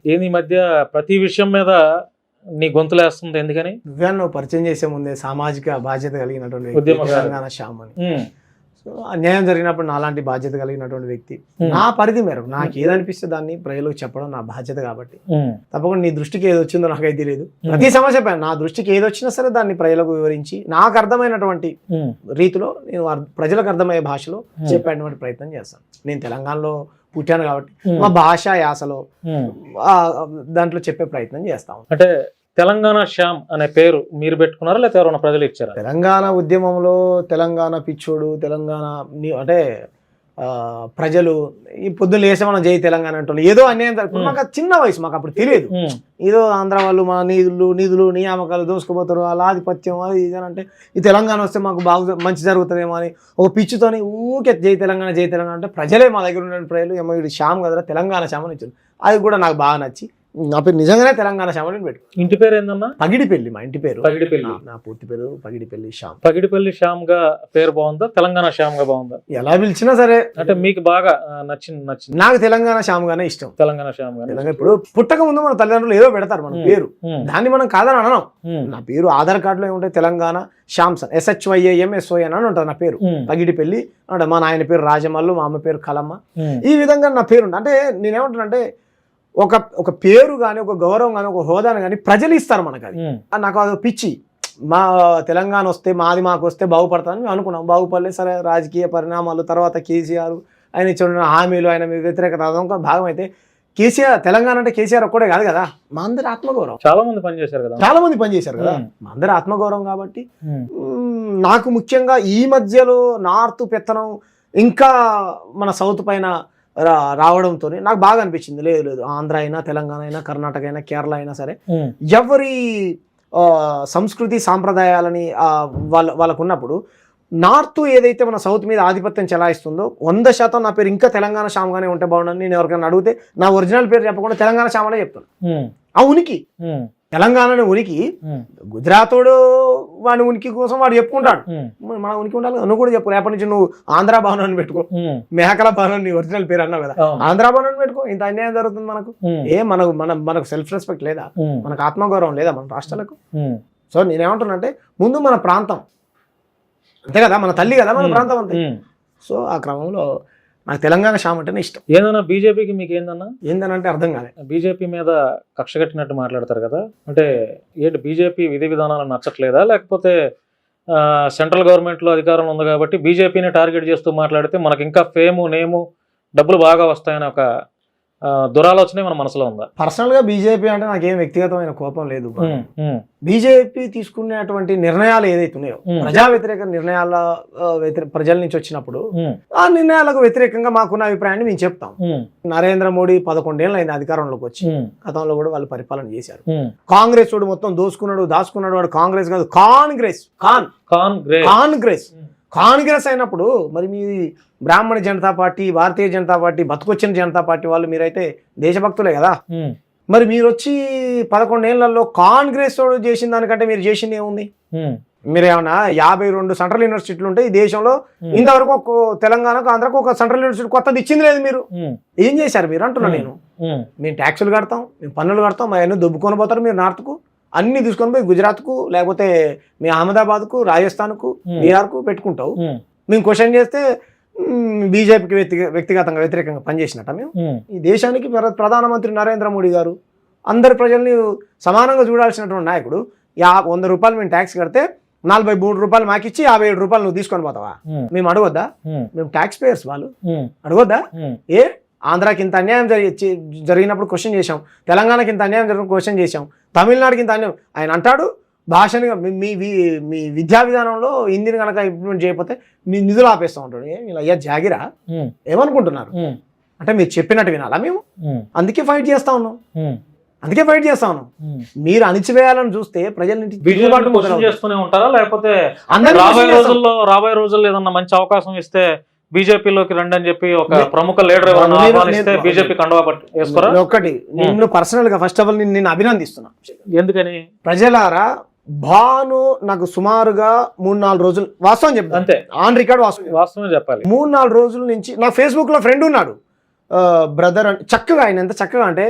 ఏంది ఈ మధ్య ప్రతి విషయం మీద నీ గొంతులేస్తుంది ఎందుకని? నువ్వు పరిచయం చేసే ముందే సామాజిక బాధ్యత కలిగినటువంటి వ్యక్తి ఉద్యమకారుడు. తెలంగాణ శ్యామ్ అని. సో అన్యాయం జరిగినప్పుడు నాలాంటి బాధ్యత కలిగినటువంటి వ్యక్తి నా పరిధి మేరకు నాకు ఏదనిపిస్తే దాన్ని ప్రజలకు చెప్పడం నా బాధ్యత కాబట్టి తప్పకుండా నీ దృష్టికి ఏది వచ్చిందో నాకైతే తెలియదు. ప్రతి సమస్య పైన నా దృష్టికి ఏది వచ్చినా సరే దాన్ని ప్రజలకు వివరించి నాకు అర్థమైనటువంటి రీతిలో నేను ప్రజలకు అర్థమయ్యే భాషలో చెప్పేటువంటి ప్రయత్నం చేస్తాను. నేను తెలంగాణలో పుట్టాను కాబట్టి మా భాష యాసలో దాంట్లో చెప్పే ప్రయత్నం చేస్తాం. అంటే తెలంగాణ శ్యామ్ అనే పేరు మీరు పెట్టుకున్నారా లేకపోతే ఎవరైనా ప్రజలు ఇచ్చారా? తెలంగాణ ఉద్యమంలో తెలంగాణ పిచ్చోడు తెలంగాణ అంటే ప్రజలు ఈ పొద్దున్న లేసే మనం జై తెలంగాణ అంటున్నాం. ఏదో అన్యాయం జరుగుతుంది. మాకు చిన్న వయసు, మాకు అప్పుడు తెలియదు. ఏదో ఆంధ్ర వాళ్ళు మా నిధులు నియామకాలు దోసుకుపోతారు, అలా ఆధిపత్యం అది ఇది అంటే ఈ తెలంగాణ వస్తే మాకు బాగా మంచి జరుగుతుందేమో అని ఒక పిచ్చితోని ఊకే జై తెలంగాణ అంటే ప్రజలే మా దగ్గర ఉన్న ప్రజలు ఏమో వీడు శ్యామ్ కదరా తెలంగాణ శ్యామ్ అని ఇచ్చారు. అది కూడా నాకు బాగా నచ్చి నా పేరు నిజంగానే తెలంగాణ శ్యామ్ అని పెట్టు. ఇంటి పేరు ఏందన్నా? పగిడిపల్లి. మా ఇంటి పేరు పగిడిపల్లి. నా పూర్తి పేరు పగిడిపల్లి శ్యామ్. పగిడిపల్లి శ్యామ్ గా పేరు బాగుందా తెలంగాణ శ్యామ్ గా బాగుందా? ఎలా పిలిచినా సరే అంటే మీకు బాగా నచ్చింది? నాకు తెలంగాణ శ్యామ్ గానే ఇష్టం. తెలంగాణ శ్యామ్ గానే. ఇప్పుడు పుట్టక ముందు మన తల్లిదండ్రులు ఏదో పెడతారు మన పేరు, దాన్ని మనం కాదని అనడం. నా పేరు ఆధార్ కార్డులో ఏముంటాయి తెలంగాణ శ్యామ్సన్ SHYAMSON అని ఉంటుంది నా పేరు. పగిడిపల్లి అంటే మా నాయన పేరు రాజమల్లు, మా అమ్మ పేరు కలమ్మ. ఈ విధంగా నా పేరు అంటే నేనేమంటానంటే ఒక పేరు కానీ ఒక గౌరవం కానీ ఒక హోదాను కానీ ప్రజలు ఇస్తారు మనకు. అది నాకు అది పిచ్చి. మా తెలంగాణ వస్తే మాకు వస్తే బాగుపడతామని మేము అనుకున్నాం. బాగుపడలేదు. సరే రాజకీయ పరిణామాలు తర్వాత కేసీఆర్ ఆయన ఇచ్చిన హామీలు ఆయన వ్యతిరేకత అదొక భాగం. అయితే కేసీఆర్ తెలంగాణ అంటే కేసీఆర్ ఒక్కడే కాదు కదా, మా అందరి ఆత్మగౌరవం. చాలా మంది పనిచేశారు కదా, మా అందరి ఆత్మగౌరవం కాబట్టి నాకు ముఖ్యంగా ఈ మధ్యలో నార్త్ పెత్తనం ఇంకా మన సౌత్ పైన రావడంతో నాకు బాగా అనిపించింది. లేదు ఆంధ్ర అయినా తెలంగాణ అయినా కర్ణాటక అయినా కేరళ అయినా సరే ఎవరి సంస్కృతి సాంప్రదాయాలని వాళ్ళకు ఉన్నప్పుడు నార్త్ ఏదైతే మన సౌత్ మీద ఆధిపత్యం చెలాయిస్తుందో 100% నా పేరు ఇంకా తెలంగాణ శ్యామ్గానే ఉంటే బాగుండని నేను ఎవరికైనా అడిగితే నా ఒరిజినల్ పేరు చెప్పకుండా తెలంగాణ శ్యామ్ అనే చెప్తాను. ఆ ఉనికి తెలంగాణ ఉనికి గుజరాతోడు వాడి ఉనికి కోసం వాడు చెప్పుకుంటాడు. మన ఉనికి ఉండాలి. నువ్వు కూడా చెప్పు. రేపటి నుంచి నువ్వు ఆంధ్ర భవన్ అని పెట్టుకో, మేకల భవన్ నీ ఒరిజినల్ పేరు అన్నావు కదా, ఆంధ్ర భవన్ అని పెట్టుకో. ఇంత అన్యాయం జరుగుతుంది మనకు. మనకు సెల్ఫ్ రెస్పెక్ట్ లేదా? మనకు ఆత్మగౌరవం లేదా మన రాష్ట్రాలకు? సో నేనేమంటున్నానంటే ముందు మన ప్రాంతం అంతే కదా, మన తల్లి కదా మన ప్రాంతం అంతే. సో ఆ క్రమంలో నాకు తెలంగాణ శ్యామ్ అంటేనే ఇష్టం. ఏందన్నా బీజేపీకి మీకు ఏందనంటే అర్థం కాలే. బీజేపీ మీద కక్ష కట్టినట్టు మాట్లాడతారు కదా, అంటే ఏంటి బీజేపీ విధి విధానాలు నచ్చట్లేదా లేకపోతే సెంట్రల్ గవర్నమెంట్లో అధికారంలో ఉంది కాబట్టి బీజేపీని టార్గెట్ చేస్తూ మాట్లాడితే మనకి ఇంకా ఫేము నేము డబ్బులు బాగా వస్తాయని ఒక దురాలోచనే మన మనసులో ఉందా? పర్సనల్ గా బీజేపీ అంటే నాకేం వ్యక్తిగతమైన కోపం లేదు. బీజేపీ తీసుకునేటువంటి నిర్ణయాలు ఏదైతే ఉన్నాయో ప్రజా వ్యతిరేక నిర్ణయాల ప్రజల నుంచి వచ్చినప్పుడు ఆ నిర్ణయాలకు వ్యతిరేకంగా మాకున్న అభిప్రాయాన్ని మేము చెప్తాం. నరేంద్ర మోడీ 11 ఏళ్ళు అయింది అధికారంలోకి వచ్చి. గతంలో కూడా వాళ్ళు పరిపాలన చేశారు. కాంగ్రెస్ వాడు మొత్తం దాచుకున్నాడు. వాడు కాంగ్రెస్ కాదు, కాంగ్రెస్ అయినప్పుడు మరి మీ బ్రాహ్మణ Janata party, Bharatiya Janata party, బతుకొచ్చిన Janata party వాళ్ళు మీరైతే దేశభక్తులే కదా. మరి మీరు వచ్చి 11 ఏళ్లలో కాంగ్రెస్ వాడు చేసిన దానికంటే మీరు చేసింది ఏముంది? మీరేమన్నా 52 సెంట్రల్ యూనివర్సిటీలు ఉంటాయి ఈ దేశంలో, ఇంతవరకు ఒక తెలంగాణకు ఆంధ్రకు ఒక సెంట్రల్ యూనివర్సిటీ కొత్తది ఇచ్చింది లేదు. మీరు ఏం చేశారు మీరు అంటున్నా నేను? మేము ట్యాక్సులు కడతాం, మేము పన్నులు కడతాం, అవన్నీ దొబ్బుకొని పోతారు మీరు నార్త్కు. అన్ని తీసుకొని పోయి గుజరాత్కు లేకపోతే మీ అహ్మదాబాద్కు, రాజస్థాన్కు, బీహార్కు పెట్టుకుంటావు. మేము క్వశ్చన్ చేస్తే బీజేపీకి వ్యక్తిగతంగా వ్యతిరేకంగా పనిచేసినట్ట మేము? ఈ దేశానికి ప్రధానమంత్రి నరేంద్ర మోడీ గారు అందరి ప్రజల్ని సమానంగా చూడాల్సినటువంటి నాయకుడు. 100 రూపాయలు మేము ట్యాక్స్ కడితే 43 రూపాయలు మాకిచ్చి 57 రూపాయలు నువ్వు తీసుకొని పోతావా? మేము అడగొద్దా? మేము ట్యాక్స్ పేయర్స్, వాళ్ళు అడగొద్దా? ఆంధ్రాకి ఇంత అన్యాయం జరిగినప్పుడు క్వశ్చన్ చేశాం, తెలంగాణకి ఇంత అన్యాయం జరిగినప్పుడు క్వశ్చన్ చేశాం, తమిళనాడుకి ఇంత అన్యాయం. ఆయన అంటాడు భాషని మీ విద్యా విధానంలో హిందీని కనుక ఇంప్లిమెంట్ చేయకపోతే మీ నిధులు ఆపేస్తూ ఉంటాడు. ఇలా అయ్యా జాగిరా ఏమనుకుంటున్నారు? అంటే మీరు చెప్పినట్టు వినాలా మేము? అందుకే ఫైట్ చేస్తా ఉన్నాం. మీరు అణిచివేయాలని చూస్తే ప్రజల చేస్తూనే ఉంటారా లేకపోతే రాబోయే రోజుల్లో ఏదన్నా మంచి అవకాశం ఇస్తే బీజేపీలోకి రండి అని చెప్పి ఒక ప్రముఖ లీడర్ బీజేపీ కండువా వేసుకోరా? ఒకటి నిన్ను పర్సనల్ గా ఫస్ట్ ఆఫ్ ఆల్ నేను అభినందిస్తున్నా. ఎందుకని? ప్రజలారా, భాను నాకు సుమారుగా 3-4 రోజులు వాస్తవం చెప్తాను, అంతే ఆన్ రికార్డ్ వాస్తవమే చెప్పాలి. 3-4 రోజుల నుంచి నా ఫేస్బుక్ లో ఫ్రెండ్ ఉన్నాడు. బ్రదర్ అని చక్కగా, ఆయన ఎంత చక్కగా అంటే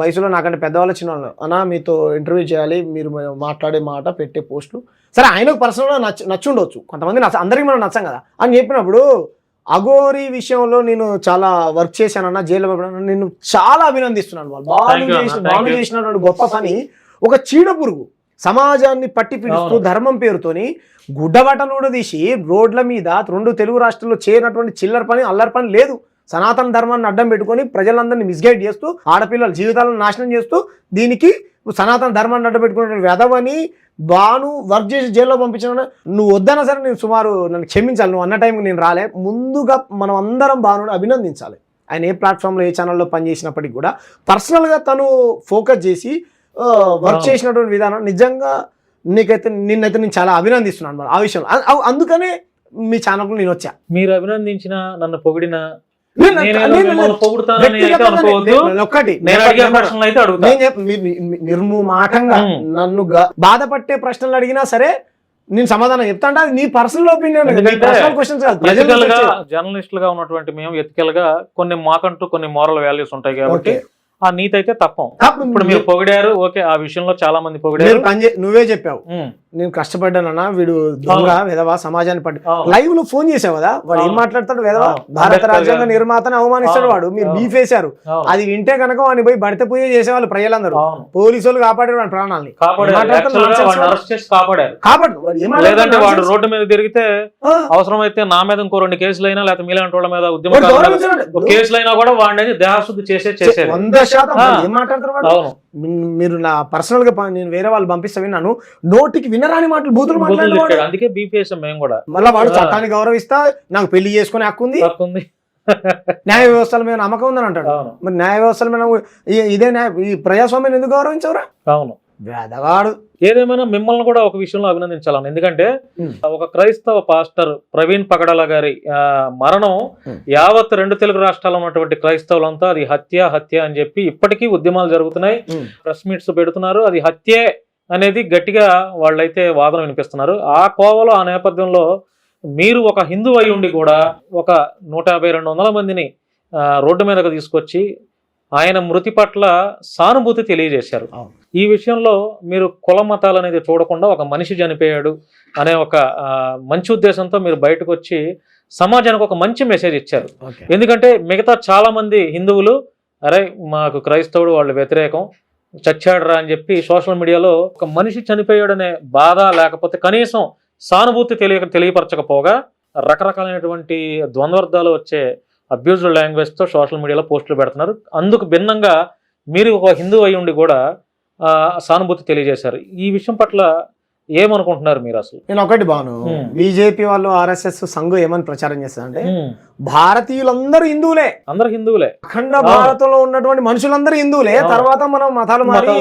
వయసులో నాకంటే పెద్దవాళ్ళు చిన్నవాళ్ళు, అన్నా మీతో ఇంటర్వ్యూ చేయాలి, మీరు మాట్లాడే మాట పెట్టే పోస్టు సరే ఆయనకు పర్సనల్గా నచ్చుండొచ్చు, కొంతమంది అందరికీ మనం నచ్చం కదా అని చెప్పినప్పుడు అఘోరి విషయంలో నేను చాలా వర్క్ చేశానన్నా, జైల్లో నేను చాలా అభినందిస్తున్నాను. వాళ్ళు చేసినటువంటి గొప్ప పని, ఒక చీడ పురుగు సమాజాన్ని పట్టి పిలుస్తూ ధర్మం పేరుతోని గుడ్డబట్టలు కూడా తీసి రోడ్ల మీద 2 తెలుగు రాష్ట్రాల్లో చేరినటువంటి చిల్లర పని అల్లరి పని లేదు. సనాతన ధర్మాన్ని అడ్డం పెట్టుకొని ప్రజలందరినీ మిస్గైడ్ చేస్తూ ఆడపిల్లల జీవితాలను నాశనం చేస్తూ దీనికి సనాతన ధర్మాన్ని అడ్డం పెట్టుకునే వెధవని బాను వర్క్ చేసి జైల్లో పంపించిన నువ్వు వద్దన్నా సరే నేను సుమారు నన్ను క్షమించాలి, నువ్వు అన్న టైంకి నేను రాలే. ముందుగా మనం అందరం బాను అభినందించాలి. ఆయన ఏ ప్లాట్ఫామ్లో ఏ ఛానల్లో పనిచేసినప్పటికీ కూడా పర్సనల్గా తను ఫోకస్ చేసి వర్క్ చేసినటువంటి విధానం నిజంగా నిన్నైతే నేను చాలా అభినందిస్తున్నాను మరి ఆ విషయంలో. అందుకనే మీ ఛానల్కు నేను వచ్చా. మీరు అభినందించిన, నన్ను పొగిడిన నిర్మూమాటంగా నన్ను బాధపట్టే ప్రశ్నలు అడిగినా సరే నేను సమాధానం చెప్తా. అంటే అది నీ పర్సనల్ ఒపీనియన్, క్వశ్చన్స్ కాదు. జర్నలిస్టులు గా ఉన్నటువంటి మేము ఎథికల్ గా మాకంటూ కొన్ని మోరల్ వాల్యూస్ ఉంటాయి కాబట్టి ఆ నీతి అయితే తప్పం. ఇప్పుడు మీరు పొగిడారు, ఓకే, ఆ విషయంలో చాలా మంది పొగిడారు. నువ్వే చెప్పావు నేను కష్టపడ్డానన్నా, వీడు దొంగ విధవా సమాజాన్ని పట్టి లైవ్ లో ఫోన్ చేసావు కదా, వాడు ఏం మాట్లాడతాడు, విధవా భారత రాజ్యాంగ నిర్మాతను అవమానిస్తాడు వాడు, మీరు బీఫ్ వేశారు. అది వింటే కనుక వాడిని పోయి బడితే పోయే చేసేవాళ్ళు ప్రజలందరూ, పోలీసు వాళ్ళు కాపాడారు వాడి ప్రాణాలని, లేదంటే వాడు రోడ్డు మీద తిరిగితే అవసరమైతే నా మీద ఇంకో 2 కేసులైనా లేకపోతే మీలాంటి వాళ్ళ మీద ఉద్యమ కేసులైనా కూడా వాడిని దేహశుద్ధి చేసేది. 100% ఏం మాట్లాడతారు. మీరు నా పర్సనల్ గా నేను వేరే వాళ్ళు పంపిస్తా విన్నాను, నోటికి వినరాని మాటలు బూతులు మాట్లాడారు. అందుకే బీఫ్ వేసాం మేము కూడా. మళ్ళీ వాడు చట్టాన్ని గౌరవిస్తా, నాకు పెళ్లి చేసుకునే హక్కు ఉంది, న్యాయ వ్యవస్థల మీద నమ్మకం ఉందని అంటాడు. మరి న్యాయ వ్యవస్థల మీద ఇదే ఈ ప్రజాస్వామ్యం ఎందుకు గౌరవించవరా? అవును, వేదవాడు. ఏదేమైనా మిమ్మల్ని కూడా ఒక విషయంలో అభినందించాలని, ఎందుకంటే ఒక క్రైస్తవ పాస్టర్ ప్రవీణ్ పగడాల గారి మరణం యావత్ 2 తెలుగు రాష్ట్రాల్లో ఉన్నటువంటి క్రైస్తవులంతా అది హత్య అని చెప్పి ఇప్పటికీ ఉద్యమాలు జరుగుతున్నాయి, ప్రెస్ మీట్స్ పెడుతున్నారు. అది హత్యే అనేది గట్టిగా వాళ్ళైతే వాదన వినిపిస్తున్నారు. ఆ కోవలో ఆ నేపథ్యంలో మీరు ఒక హిందూ అయి ఉండి కూడా ఒక 150-200 మందిని రోడ్డు మీదకు తీసుకొచ్చి ఆయన మృతి పట్ల సానుభూతి తెలియజేశారు. ఈ విషయంలో మీరు కుల మతాలు అనేది చూడకుండా ఒక మనిషి చనిపోయాడు అనే ఒక మంచి ఉద్దేశంతో మీరు బయటకు వచ్చి సమాజానికి ఒక మంచి మెసేజ్ ఇచ్చారు. ఎందుకంటే మిగతా చాలా మంది హిందువులు అరే మాకు క్రైస్తవుడు వాళ్ళు వ్యతిరేకం, చచ్చాడరా అని చెప్పి సోషల్ మీడియాలో ఒక మనిషి చనిపోయాడనే బాధ లేకపోతే కనీసం సానుభూతి తెలియపరచకపోగా రకరకాలైనటువంటి ద్వంద్వార్థాలు వచ్చే అబ్యూజ్డ్ లాంగ్వేజ్తో సోషల్ మీడియాలో పోస్టులు పెడుతున్నారు. అందుకు భిన్నంగా మీరు ఒక హిందూ అయి ఉండి కూడా సానుభూతి తెలియజేశారు. ఈ విషయం పట్ల ఏమనుకుంటున్నారు మీరు అసలు? నేను ఒకటి బాను, బీజేపీ వాళ్ళు RSS సంఘం ఏమని ప్రచారం చేస్తారంటే భారతీయులందరూ హిందువులే, అందరు హిందువులే, అఖండ భారతంలో ఉన్నటువంటి మనుషులందరూ హిందువులే. తర్వాత మనం మతాలు మారి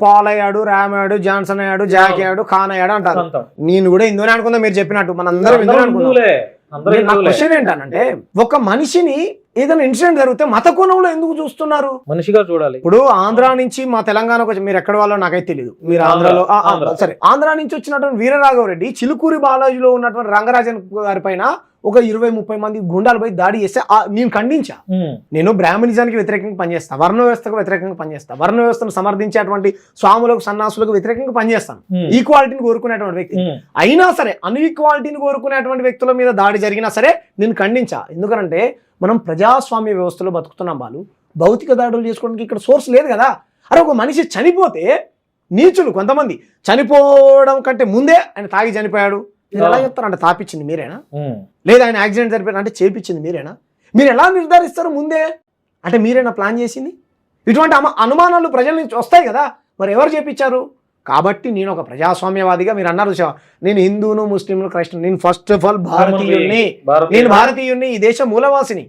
పాల్ అయ్యాడు, రామ్ అయ్యాడు, జాన్సన్ అయ్యాడు, జాక్ అయ్యాడు, ఖాన్ అయ్యాడు అంటారు. నేను కూడా హిందువునే అనుకుందా, మీరు చెప్పినట్టు మన అందరం హిందువులే అనుకున్నాం. నా క్వశ్చన్ ఏంటంటే ఒక మనిషిని ఏదైనా ఇన్సిడెంట్ జరిగితే మత కోణంలో ఎందుకు చూస్తున్నారు? మనిషిగా చూడాలి. ఇప్పుడు ఆంధ్ర నుంచి మా తెలంగాణకు వచ్చి, మీరు ఎక్కడ వాళ్ళో నాకైతే తెలియదు, మీరు ఆంధ్రాలో సరే, ఆంధ్ర నుంచి వచ్చినటువంటి వీరరాఘవరెడ్డి చిలుకూరి బాలాజీలో ఉన్నటువంటి రంగరాజన్ గారి పైన ఒక 20-30 మంది గుండాలు పోయి దాడి చేస్తే నేను ఖండించా. నేను బ్రాహ్మణిజానికి వ్యతిరేకంగా పనిచేస్తా, వర్ణ వ్యవస్థకు వ్యతిరేకంగా పనిచేస్తా, వర్ణ వ్యవస్థను సమర్థించేటువంటి స్వాములకు సన్నాసులకు వ్యతిరేకంగా పనిచేస్తాను, ఈక్వాలిటీని కోరుకునేటువంటి వ్యక్తి. అయినా సరే అన్ఈక్వాలిటీని కోరుకునేటువంటి వ్యక్తుల మీద దాడి జరిగినా సరే నేను ఖండించా. ఎందుకంటే మనం ప్రజాస్వామ్య వ్యవస్థలో బతుకుతున్నాం. వాళ్ళు భౌతిక దాడులు చేసుకోవడానికి ఇక్కడ సోర్స్ లేదు కదా. అరే ఒక మనిషి చనిపోతే నీచులు కొంతమంది చనిపోవడం కంటే ముందే ఆయన తాగి చనిపోయాడు మీరు ఎలా చెప్తారు? అంటే తాపించింది మీరేనా? లేదా ఆయన యాక్సిడెంట్ జరిపారు అంటే చేపించింది మీరేనా? మీరు ఎలా నిర్ధారిస్తారు ముందే? అంటే మీరేనా ప్లాన్ చేసింది? ఇటువంటి అనుమానాలు ప్రజల నుంచి వస్తాయి కదా, మరి ఎవరు చేపించారు? కాబట్టి నేను ఒక ప్రజాస్వామ్యవాదిగా, మీరు అన్నారు నేను హిందూను, ముస్లింలు, క్రైస్తవులు, నేను ఫస్ట్ ఆఫ్ ఆల్ భారతీయుణ్ణి, నేను భారతీయుణ్ణి, ఈ దేశ మూలవాసిని,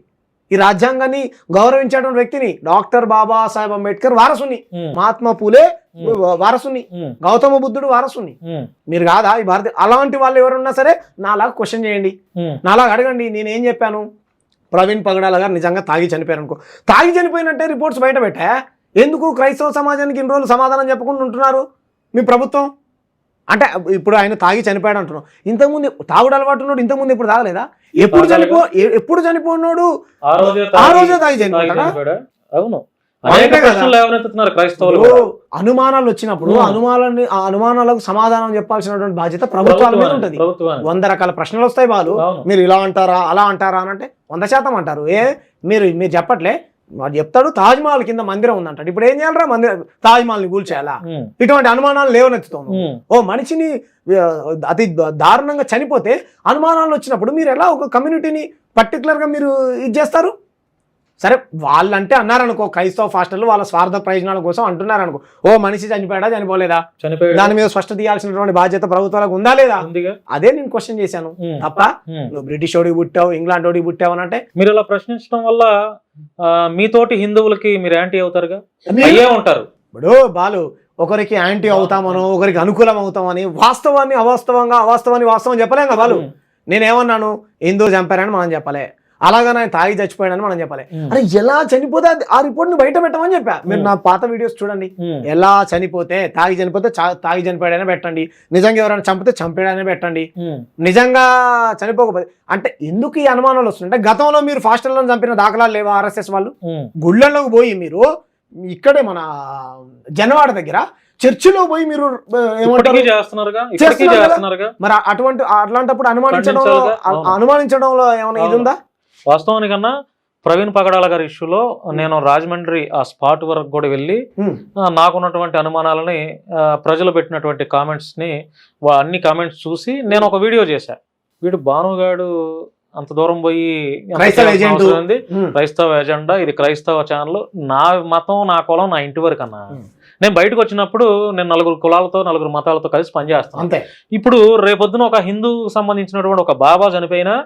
ఈ రాజ్యాంగాన్ని గౌరవించేటువంటి వ్యక్తిని, డాక్టర్ బాబాసాహెబ్ అంబేద్కర్ వారసుని, మహాత్మా పూలే వారసుని, గౌతమ బుద్ధుడు వారసుని. మీరు కాదా ఈ భారతీయ? అలాంటి వాళ్ళు ఎవరున్నా సరే నాలాగా క్వశ్చన్ చేయండి, నాలాగా అడగండి. నేనేం చెప్పాను? ప్రవీణ్ పగడాల గారు నిజంగా తాగి చనిపోయారు అనుకో, తాగి చనిపోయినట్టే రిపోర్ట్స్ బయట పెట్టా. ఎందుకు క్రైస్తవ సమాజానికి ఇన్ని రోజులు సమాధానం చెప్పకుండా ఉంటున్నారు మీ ప్రభుత్వం? అంటే ఇప్పుడు ఆయన తాగి చనిపోయాడు అంటున్నాం, ఇంతకుముందు తాగుడు అలవాటు ఉన్నాడు, ఇంతకుముందు ఇప్పుడు తాగలేదా? ఎప్పుడు చనిపోయినాడు ఆ రోజే తాగి చనిపోయాడా? అవును, క్రైస్తవులు అనుమానాలు వచ్చినప్పుడు అనుమానాలకు సమాధానం చెప్పాల్సినటువంటి బాధ్యత ప్రభుత్వాల మీద ఉంటది. 100 రకాల ప్రశ్నలు వస్తాయి, వాళ్ళు మీరు ఇలా అంటారా అలా అంటారా అని అంటే 100% అంటారు. మీరు చెప్పట్లే, వాడు చెప్తాడు తాజ్ మహల్ కింద మందిరం ఉందంటాడు. ఇప్పుడు ఏం చేయాలరా, తాజ్ మహల్ ని కూల్చేయాలా? ఇటువంటి అనుమానాలు లేవనెత్తుతాను. ఓ మనిషిని అతి దారుణంగా చనిపోతే అనుమానాలు వచ్చినప్పుడు మీరు ఎలా ఒక కమ్యూనిటీని పర్టికులర్ గా మీరు ఇది చేస్తారు? సరే వాళ్ళంటే అన్నారనుకో, క్రైస్తవ పాస్టర్లు వాళ్ళ స్వార్థ ప్రయోజనాల కోసం అంటున్నారనుకో, ఓ మనిషి చనిపోయాడా చనిపోలేదా, దాని మీద స్పష్టత ఇవ్వాల్సినటువంటి బాధ్యత ప్రభుత్వాలకు ఉందా లేదా? అదే నేను క్వశ్చన్ చేశాను తప్ప నువ్వు బ్రిటిష్ ఓడికి పుట్టావు, ఇంగ్లాండ్ ఓడికి పుట్టావు అని అంటే. మీరు ఇలా ప్రశ్నించడం వల్ల మీతోటి హిందువులకి మీరు యాంటీ అవుతారుగా, అయ్యే ఉంటారు. ఇప్పుడు బాలు ఒకరికి యాంటీ అవుతామనో ఒకరికి అనుకూలం అవుతామని వాస్తవాన్ని అవాస్తవాన్ని వాస్తవం చెప్పలేం కదా బాలు. నేనేమన్నాను, హిందువులు చంపారని మనం చెప్పలే, అలాగని ఆయన తాగి చచ్చిపోయాడని మనం చెప్పాలి. అరే ఎలా చనిపోతే ఆ రిపోర్ట్ ని బయట పెట్టమని చెప్పా. మీరు నా పాత వీడియోస్ చూడండి, ఎలా చనిపోతే తాగి చనిపోయాడని పెట్టండి, నిజంగా ఎవరైనా చంపితే చంపాడని పెట్టండి, నిజంగా చనిపోకపోతే అంటే ఎందుకు ఈ అనుమానాలు వస్తుంటే, గతంలో మీరు ఫాస్టర్లను చంపిన దాఖలాలు లేవా? RSS వాళ్ళు గుళ్ళల్లోకి పోయి మీరు ఇక్కడే మన జనవాడ దగ్గర చర్చిలో పోయి మీరు మరి అట్లాంటప్పుడు అనుమానించడంలో ఏమైనా ఇది ఉందా? వాస్తవానికన్నా ప్రవీణ్ పగడాల గారి ఇష్యూలో నేను రాజమండ్రి ఆ స్పాట్ వరకు కూడా వెళ్ళి నాకున్నటువంటి అనుమానాలని ప్రజలు పెట్టినటువంటి కామెంట్స్ ని అన్ని కామెంట్స్ చూసి నేను ఒక వీడియో చేశా. వీడు భానుగాడు అంత దూరం పోయి క్రైస్తవ ఎజెండా, ఇది క్రైస్తవ ఛానల్, నా మతం నా కులం నా ఇంటి వరకు అన్నా. నేను బయటకు వచ్చినప్పుడు నేను 4 కులాలతో 4 మతాలతో కలిసి పనిచేస్తాను. ఇప్పుడు రేపొద్దున ఒక హిందూ సంబంధించినటువంటి ఒక బాబా చనిపోయినా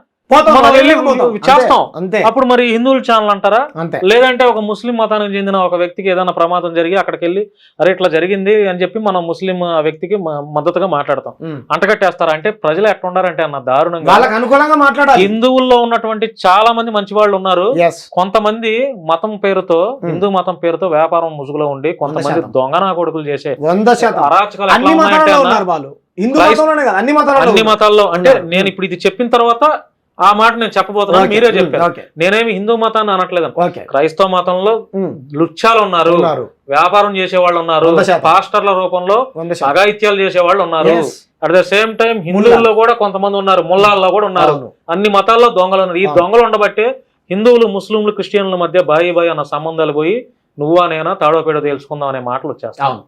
చేస్తాం. అప్పుడు మరి హిందువుల ఛానల్ అంటారా? లేదంటే ఒక ముస్లిం మతానికి చెందిన ఒక వ్యక్తికి ఏదైనా ప్రమాదం జరిగి అక్కడికి వెళ్ళి అరే ఇట్లా జరిగింది అని చెప్పి మనం ముస్లిం వ్యక్తికి మద్దతుగా మాట్లాడతాం, అంటగట్టేస్తారా? అంటే ప్రజలు ఎట్లుండారంటే అన్న దారుణంగా హిందువుల్లో ఉన్నటువంటి చాలా మంది మంచి వాళ్ళు ఉన్నారు, కొంతమంది మతం పేరుతో హిందూ మతం పేరుతో వ్యాపారం ముసుగులో ఉండి కొంతమంది దొంగనా కొడుకులు చేసే అరాచకాలు అన్ని మతాల్లో. అంటే నేను ఇప్పుడు ఇది చెప్పిన తర్వాత ఆ మాట నేను చెప్పబోతున్నాను, మీరే చెప్పారు. నేనేమి హిందూ మతాన్ని అనట్లేదు. క్రైస్తవ మతంలో లుచ్చాలు ఉన్నారు, వ్యాపారం చేసే వాళ్ళు ఉన్నారు, పాస్టర్ల రూపంలో అఘాయిత్యాలు చేసే వాళ్ళు ఉన్నారు. అట్ ద సేమ్ టైం హిందువుల్లో కూడా కొంతమంది ఉన్నారు, ముల్లాల్లో కూడా ఉన్నారు. అన్ని మతాల్లో దొంగలు ఉన్నారు. ఈ దొంగలు ఉండబట్టే హిందువులు ముస్లింలు క్రిస్టియన్ల మధ్య బాయి అన్న సంబంధాలు పోయి నువ్వా నేనా తాడో పేడో తెలుసుకుందాం అనే మాటలు వచ్చేస్తాయి.